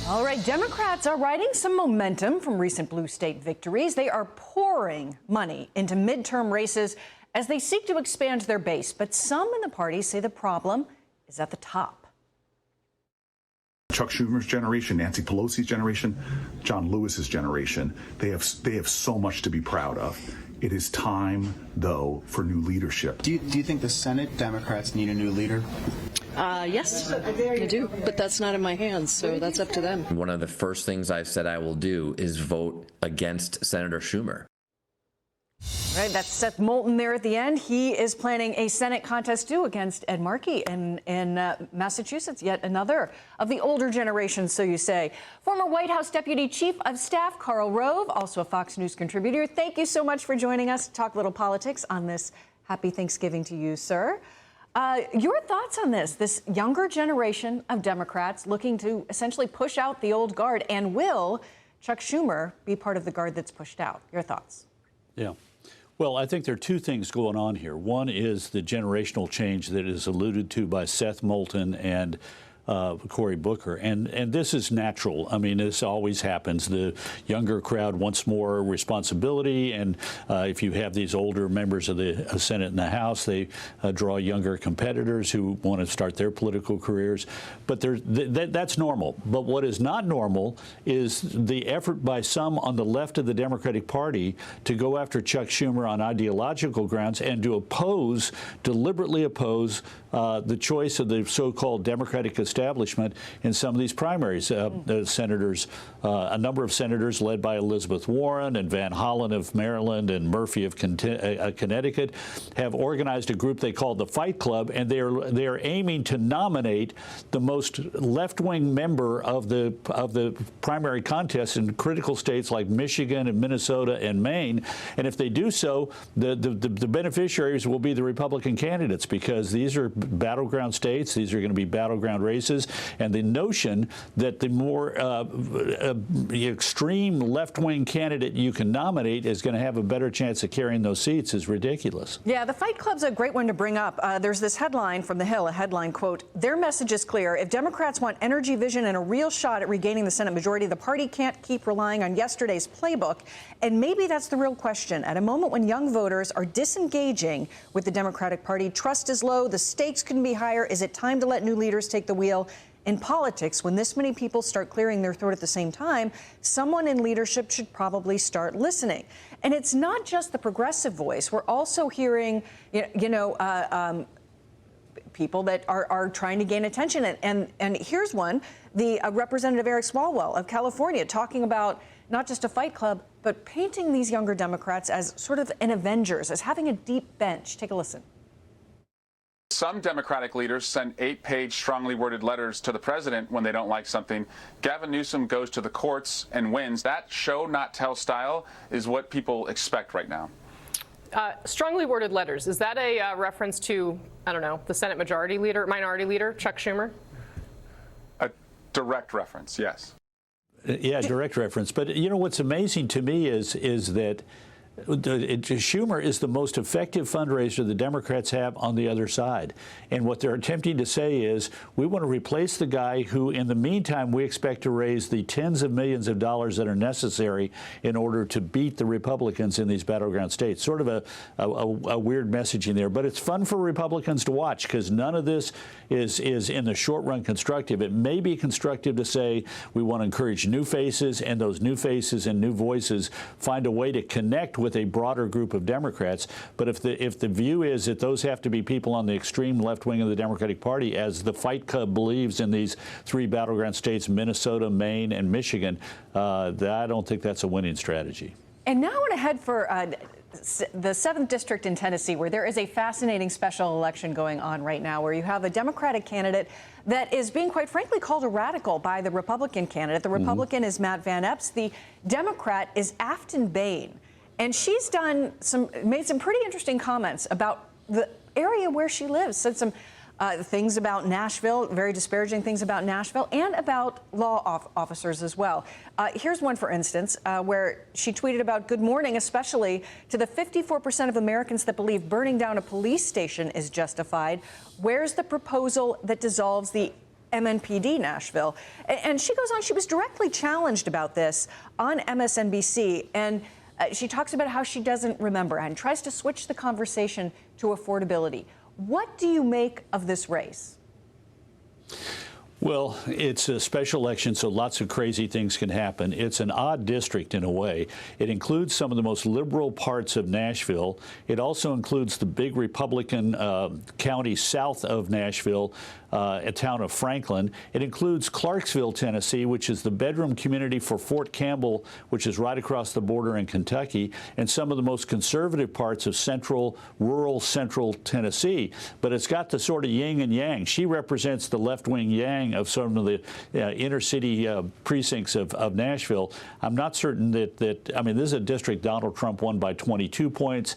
All right, Democrats are riding some momentum from recent blue state victories. They are pouring money into midterm races as they seek to expand their base. But some in the party say the problem is at the top. Chuck Schumer's generation, Nancy Pelosi's generation, John Lewis's generation, they have so much to be proud of. It is time, though, for new leadership. Do you think the Senate Democrats need a new leader? Yes, I do, but that's not in my hands, so that's up to them. One of the first things I've said I will do is vote against Senator Schumer. All right, that's Seth Moulton there at the end. He is planning a Senate contest, too, against Ed Markey in Massachusetts, yet another of the older generation, so you say. Former White House Deputy Chief of Staff Karl Rove, also a Fox News contributor. Thank you so much for joining us to talk a little politics on this. Happy Thanksgiving to you, sir. Your thoughts on this younger generation of Democrats looking to essentially push out the old guard, and will Chuck Schumer be part of the guard that's pushed out? Your thoughts? Yeah. Well, I think there are two things going on here. One is the generational change that is alluded to by Seth Moulton and Cory Booker, and this is natural. I mean, this always happens. The younger crowd wants more responsibility, and if you have these older members of the Senate and the House, they draw younger competitors who want to start their political careers. But that's normal. But what is not normal is the effort by some on the left of the Democratic Party to go after Chuck Schumer on ideological grounds and to deliberately oppose the choice of the so-called Democratic establishment in some of these primaries. Senators, a number of senators led by Elizabeth Warren and Van Hollen of Maryland and Murphy of Connecticut have organized a group they call the Fight Club, and they are aiming to nominate the most left-wing member of the primary contest in critical states like Michigan and Minnesota and Maine. And if they do so, the beneficiaries will be the Republican candidates, because these are battleground states. These are going to be battleground races. And the notion that the more extreme left-wing candidate you can nominate is going to have a better chance of carrying those seats is ridiculous. Yeah, the Fight Club's a great one to bring up. There's this headline from The Hill, a headline, quote, "Their message is clear. If Democrats want energy, vision, and a real shot at regaining the Senate majority, the party can't keep relying on yesterday's playbook." And maybe that's the real question. At a moment when young voters are disengaging with the Democratic Party, trust is low, the stakes couldn't be higher. Is it time to let new leaders take the wheel? In politics, when this many people start clearing their throat at the same time, someone in leadership should probably start listening. And it's not just the progressive voice. We're also hearing, people that are trying to gain attention. And here's one, the Representative Eric Swalwell of California, talking about not just a Fight Club, but painting these younger Democrats as sort of an Avengers, as having a deep bench. Take a listen. Some Democratic leaders send 8-page, strongly worded letters to the president when they don't like something. Gavin Newsom goes to the courts and wins. That show, not tell style is what people expect right now. Strongly worded letters, is that a reference to, I don't know, the Senate Minority Leader, Chuck Schumer? A direct reference, yes. Yeah, direct reference. But you know what's amazing to me is that Schumer is the most effective fundraiser the Democrats have on the other side. And what they're attempting to say is, we want to replace the guy who, in the meantime, we expect to raise the tens of millions of dollars that are necessary in order to beat the Republicans in these battleground states. Sort of a weird messaging there. But it's fun for Republicans to watch, because none of this is in the short run constructive. It may be constructive to say we want to encourage new faces, and those new faces and new voices find a way to connect with a broader group of Democrats. But if the view is that those have to be people on the extreme left wing of the Democratic Party, as the Fight Club believes in these three battleground states, Minnesota, Maine, and Michigan, I don't think that's a winning strategy. And now I want to head for the 7th District in Tennessee, where there is a fascinating special election going on right now, where you have a Democratic candidate that is being, quite frankly, called a radical by the Republican candidate. The Republican is Matt Van Epps. The Democrat is Afton Bain. And she's made some pretty interesting comments about the area where she lives, said some things about Nashville, very disparaging things about Nashville, and about law officers as well. Here's one, for instance, where she tweeted about good morning, especially to the 54% of Americans that believe burning down a police station is justified. Where's the proposal that dissolves the MNPD Nashville. And she goes on, she was directly challenged about this on MSNBC, and she talks about how she doesn't remember and tries to switch the conversation to affordability. What do you make of this race? Well, it's a special election, so lots of crazy things can happen. It's an odd district in a way. It includes some of the most liberal parts of Nashville. It also includes the big Republican county south of Nashville, a town of Franklin. It includes Clarksville, Tennessee, which is the bedroom community for Fort Campbell, which is right across the border in Kentucky, and some of the most conservative parts of rural central Tennessee. But it's got the sort of yin and yang. She represents the left-wing yang of some of the inner city precincts of Nashville. I'm not certain that I mean, this is a district Donald Trump won by 22 points.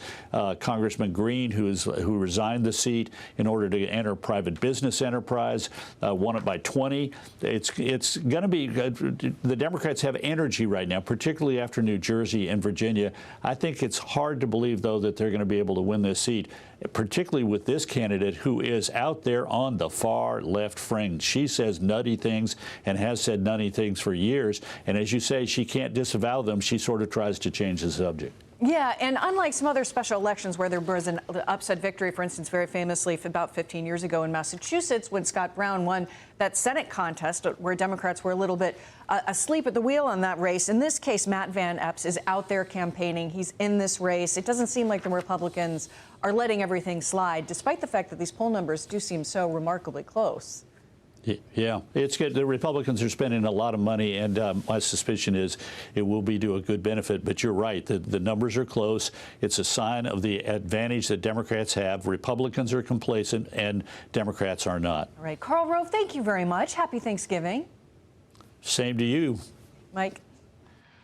Congressman Green, who resigned the seat in order to enter private business enterprise, won it by 20. It's going to be the Democrats have energy right now, particularly after New Jersey and Virginia. I think it's hard to believe, though, that they're going to be able to win this seat, particularly with this candidate who is out there on the far left fringe. She says nutty things and has said nutty things for years. And as you say, she can't disavow them. She sort of tries to change the subject. Yeah, and unlike some other special elections where there was an upset victory, for instance, very famously about 15 years ago in Massachusetts when Scott Brown won that Senate contest where Democrats were a little bit asleep at the wheel on that race. In this case, Matt Van Epps is out there campaigning. He's in this race. It doesn't seem like the Republicans are letting everything slide, despite the fact that these poll numbers do seem so remarkably close. Yeah, it's good. The Republicans are spending a lot of money, and my suspicion is it will be to a good benefit. But you're right. The numbers are close. It's a sign of the advantage that Democrats have. Republicans are complacent, and Democrats are not. All right. Karl Rove, thank you very much. Happy Thanksgiving. Same to you. Mike.